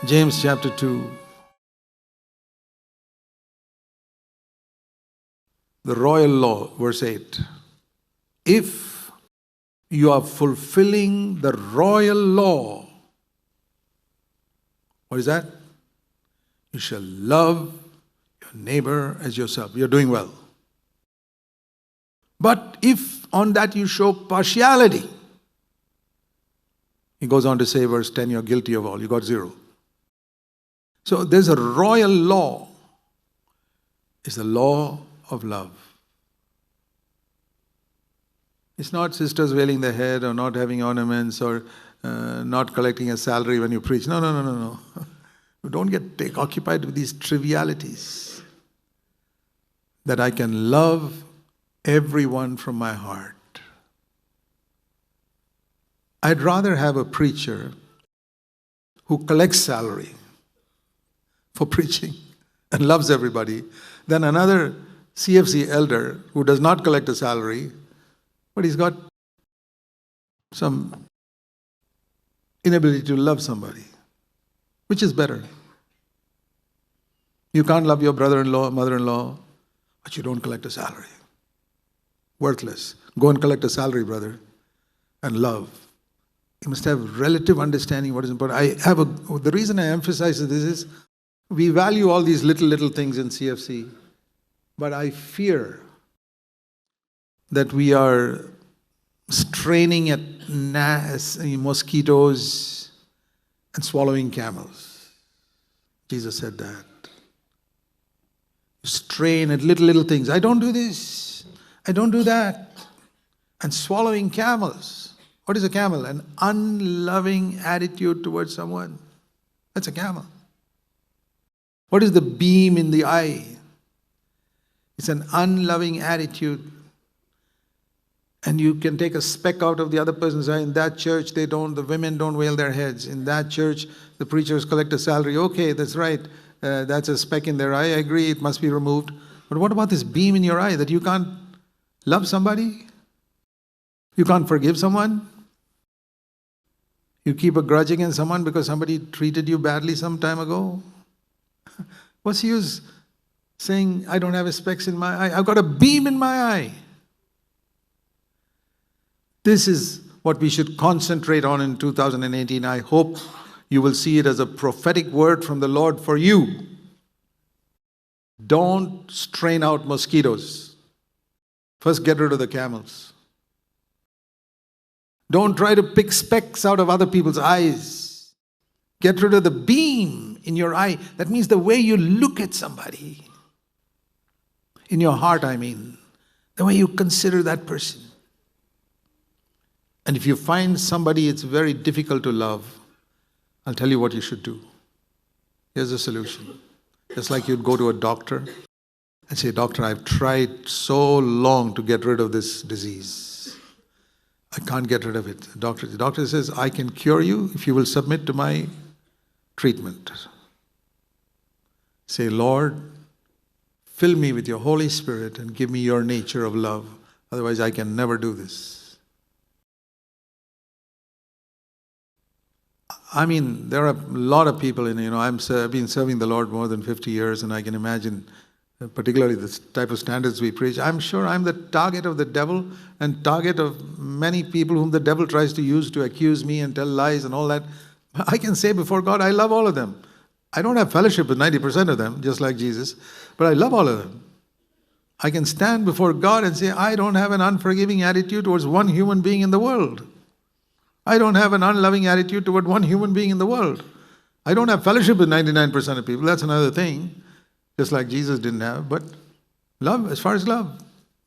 James chapter 2. The royal law, verse 8. If you are fulfilling the royal law, what is that? You shall love your neighbor as yourself. You're doing well. But if on that you show partiality, he goes on to say, verse 10, you're guilty of all. You got 0. So there's a royal law. It's the law of love. It's not sisters veiling their head or not having ornaments or not collecting a salary when you preach. No. Don't get occupied with these trivialities. That I can love everyone from my heart. I'd rather have a preacher who collects salary for preaching and loves everybody than another CFC elder who does not collect a salary, but he's got some inability to love somebody. Which is better? You can't love your brother-in-law, mother-in-law, but you don't collect a salary. Worthless. Go and collect a salary, brother, and love. You must have relative understanding what is important. The reason I emphasize this is we value all these little things in CFC, but I fear that we are straining at mosquitoes and swallowing camels. Jesus said that. Strain at little things. I don't do this. I don't do that. And swallowing camels. What is a camel? An unloving attitude towards someone. That's a camel. What is the beam in the eye? It's an unloving attitude. And you can take a speck out of the other person's eye. In that church, the women don't veil their heads. In that church, the preachers collect a salary. Okay, that's right. That's a speck in their eye. I agree, it must be removed. But what about this beam in your eye that you can't love somebody? You can't forgive someone? You keep a grudge against someone because somebody treated you badly some time ago? What's the use saying, I don't have a speck in my eye? I've got a beam in my eye. This is what we should concentrate on in 2018. I hope you will see it as a prophetic word from the Lord for you. Don't strain out mosquitoes. First get rid of the camels. Don't try to pick specks out of other people's eyes. Get rid of the beam in your eye. That means the way you look at somebody. In your heart, I mean. The way you consider that person. And if you find somebody it's very difficult to love, I'll tell you what you should do. Here's a solution. Just like you'd go to a doctor and say, Doctor, I've tried so long to get rid of this disease. I can't get rid of it. The doctor says, I can cure you if you will submit to my treatment. Say, Lord, fill me with your Holy Spirit and give me your nature of love. Otherwise, I can never do this. I mean, there are a lot of people I've been serving the Lord more than 50 years, and I can imagine, particularly the type of standards we preach. I'm sure I'm the target of the devil and target of many people whom the devil tries to use to accuse me and tell lies and all that. I can say before God, I love all of them. I don't have fellowship with 90% of them, just like Jesus, but I love all of them. I can stand before God and say, I don't have an unforgiving attitude towards one human being in the world. I don't have an unloving attitude toward one human being in the world. I don't have fellowship with 99% of people. That's another thing, just like Jesus didn't have. But love, as far as love,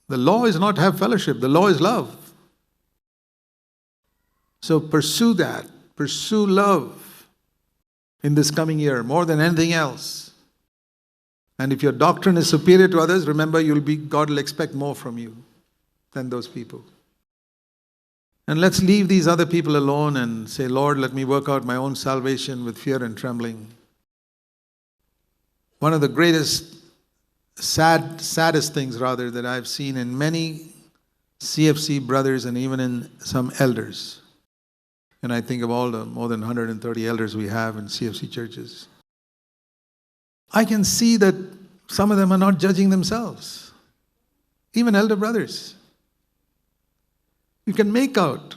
the law is not have fellowship. The law is love. So pursue that. Pursue love in this coming year more than anything else. And if your doctrine is superior to others, remember God will expect more from you than those people. And let's leave these other people alone and say, Lord, let me work out my own salvation with fear and trembling. One of the greatest, saddest things that I've seen in many CFC brothers and even in some elders. And I think of all the more than 130 elders we have in CFC churches. I can see that some of them are not judging themselves. Even elder brothers. You can make out,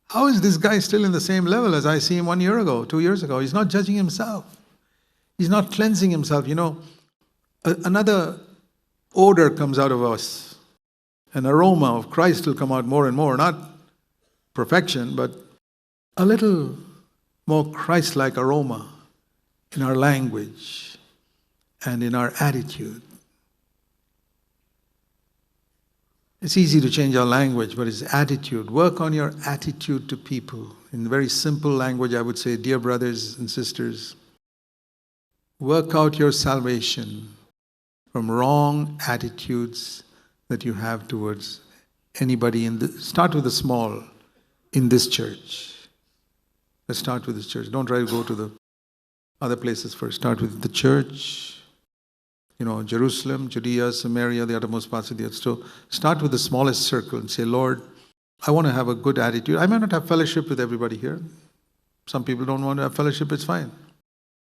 how is this guy still in the same level as I see him 1 year ago, 2 years ago? He's not judging himself. He's not cleansing himself. Another odor comes out of us. An aroma of Christ will come out more and more. Not perfection, but a little more Christ-like aroma in our language and in our attitude. It's easy to change our language, but it's attitude. Work on your attitude to people. In very simple language, I would say, dear brothers and sisters, work out your salvation from wrong attitudes that you have towards anybody. Start with the small in this church. Let's start with this church. Don't try to go to the other places first. Start with the church. Jerusalem, Judea, Samaria, the uttermost parts of the earth. So start with the smallest circle and say, Lord, I want to have a good attitude. I might not have fellowship with everybody here. Some people don't want to have fellowship, it's fine.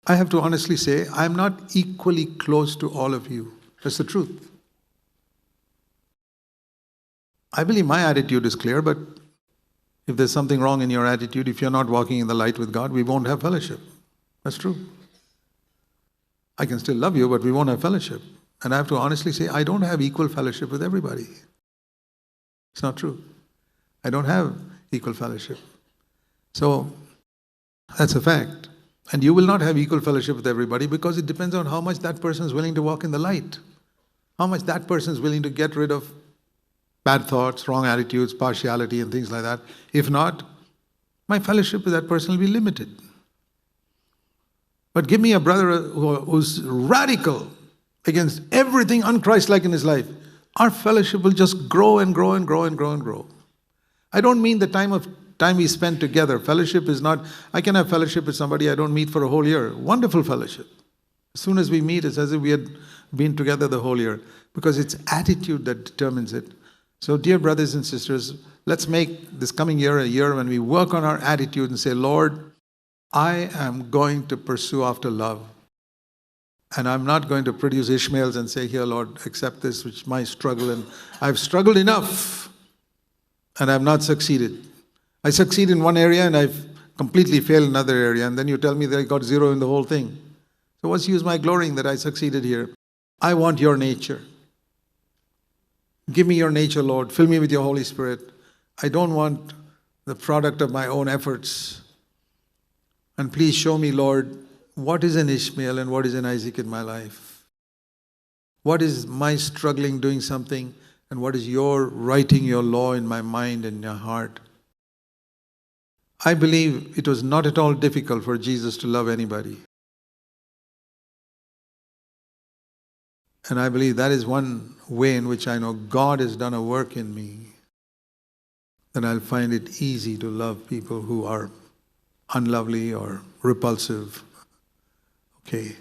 I have to honestly say, I'm not equally close to all of you. That's the truth. I believe my attitude is clear, but if there's something wrong in your attitude, if you're not walking in the light with God, we won't have fellowship. That's true. I can still love you, but we won't have fellowship. And I have to honestly say, I don't have equal fellowship with everybody. It's not true. I don't have equal fellowship. So, that's a fact. And you will not have equal fellowship with everybody because it depends on how much that person is willing to walk in the light. How much that person is willing to get rid of bad thoughts, wrong attitudes, partiality and things like that. If not, my fellowship with that person will be limited. But give me a brother who's radical against everything unchristlike in his life. Our fellowship will just grow and grow and grow and grow and grow. I don't mean the time we spend together. Fellowship is not, I can have fellowship with somebody I don't meet for a whole year. Wonderful fellowship. As soon as we meet, it's as if we had been together the whole year. Because it's attitude that determines it. So dear brothers and sisters, let's make this coming year a year when we work on our attitude and say, Lord, I am going to pursue after love. And I'm not going to produce Ishmaels and say, here, Lord, accept this, which is my struggle. And I've struggled enough, and I've not succeeded. I succeed in one area, and I've completely failed in another area. And then you tell me that I got zero in the whole thing. So what's the use my glorying that I succeeded here? I want your nature. Give me your nature, Lord. Fill me with your Holy Spirit. I don't want the product of my own efforts. And please show me, Lord, what is an Ishmael and what is an Isaac in my life? What is my struggling doing something and what is your writing your law in my mind and your heart? I believe it was not at all difficult for Jesus to love anybody. And I believe that is one way in which I know God has done a work in me. Then I'll find it easy to love people who are unlovely or repulsive. Okay.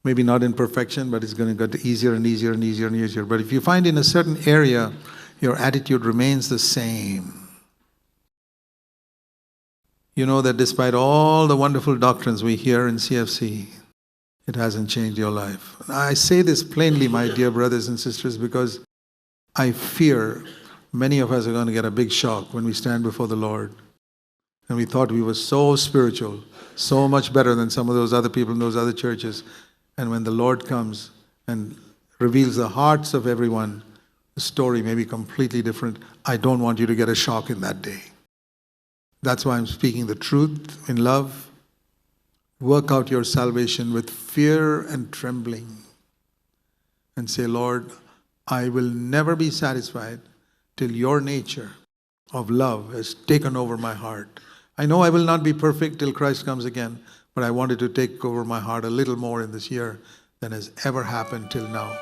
Maybe not in perfection, but it's going to get easier and easier and easier and easier. But if you find in a certain area, your attitude remains the same, you know that despite all the wonderful doctrines we hear in CFC, it hasn't changed your life. I say this plainly, my dear brothers and sisters, because I fear many of us are going to get a big shock when we stand before the Lord. And we thought we were so spiritual, so much better than some of those other people in those other churches. And when the Lord comes and reveals the hearts of everyone, the story may be completely different. I don't want you to get a shock in that day. That's why I'm speaking the truth in love. Work out your salvation with fear and trembling. And say, Lord, I will never be satisfied till your nature of love has taken over my heart. I know I will not be perfect till Christ comes again, but I wanted to take over my heart a little more in this year than has ever happened till now.